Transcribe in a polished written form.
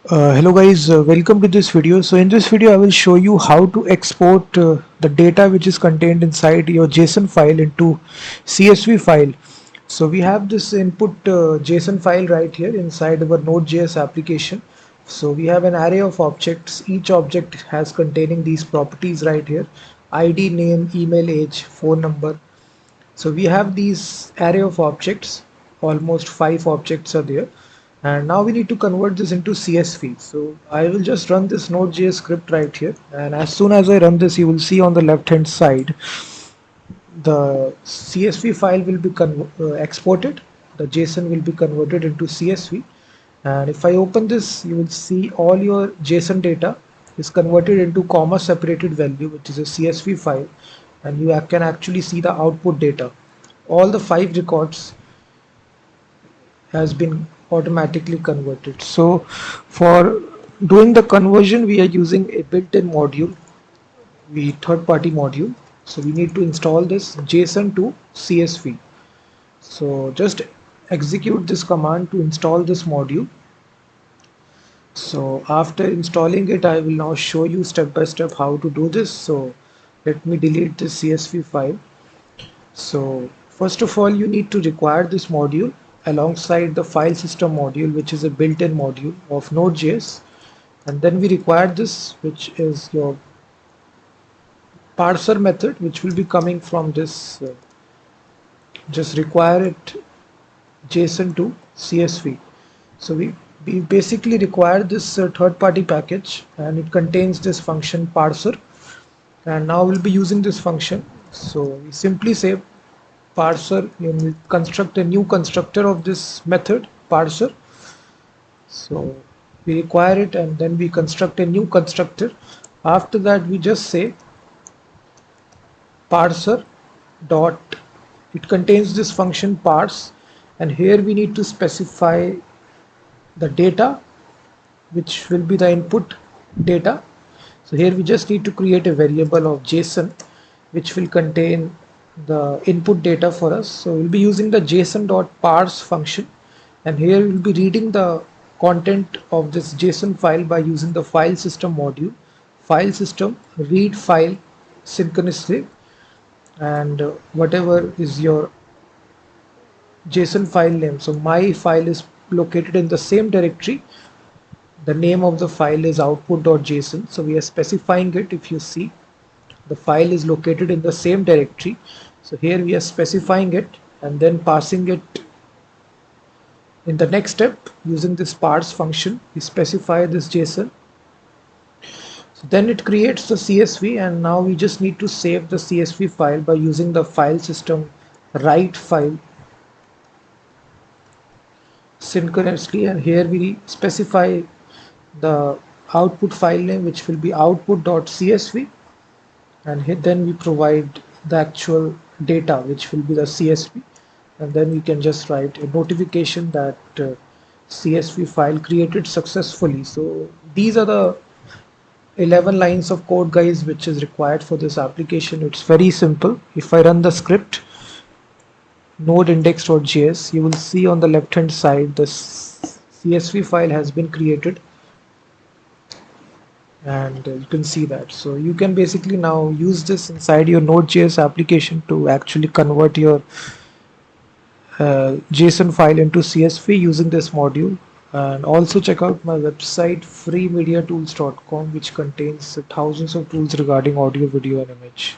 Hello guys, welcome to this video. So in this video I will show you how to export the data which is contained inside your JSON file into CSV file. So we have this input JSON file right here inside our Node.js application. So we have an array of objects. Each object has containing these properties right here: ID, name, email, age, phone number. So we have these array of objects, almost 5 objects are there, and now we need to convert this into CSV. So I will just run this Node.js script right here, and as soon as I run this, you will see on the left hand side the CSV file will be exported. The JSON will be converted into CSV, and if I open this, you will see all your JSON data is converted into comma separated value, which is a CSV file, and you can actually see the output data. All the 5 records has been automatically converted. So for doing the conversion, we are using a built-in module, the third-party module. So we need to install this json2csv. So just execute this command to install this module. So after installing it, I will now show you step by step how to do this. So let me delete this CSV file. So first of all, you need to require this module alongside the file system module, which is a built-in module of Node.js. And then we require this, which is your parser method, which will be coming from this. Just require it JSON to CSV. So we basically require this third-party package, and it contains this function parser. And now we'll be using this function. So we simply say parser, you will construct a new constructor of this method parser. So we require it, and then we construct a new constructor. After that, we just say parser dot, it contains this function parse, and here we need to specify the data which will be the input data. So here we just need to create a variable of JSON which will contain the input data for us. So we'll be using the json.parse function, and here we'll be reading the content of this JSON file by using the file system module. File system read file synchronously, and whatever is your JSON file name. So my file is located in the same directory. The name of the file is output.json. So we are specifying it. If you see, the file is located in the same directory. So here we are specifying it and then passing it in the next step using this parse function. We specify this JSON. So then it creates the CSV, and now we just need to save the CSV file by using the file system write file synchronously, and here we specify the output file name, which will be output.csv, and here then we provide the actual data, which will be the CSV, and then we can just write a notification that CSV file created successfully. So these are the 11 lines of code, guys, which is required for this application. It's very simple. If I run the script node index.js, you will see on the left hand side the CSV file has been created, and you can see that. So you can basically now use this inside your Node.js application to actually convert your JSON file into CSV using this module. And also check out my website freemediatools.com, which contains thousands of tools regarding audio, video, and image.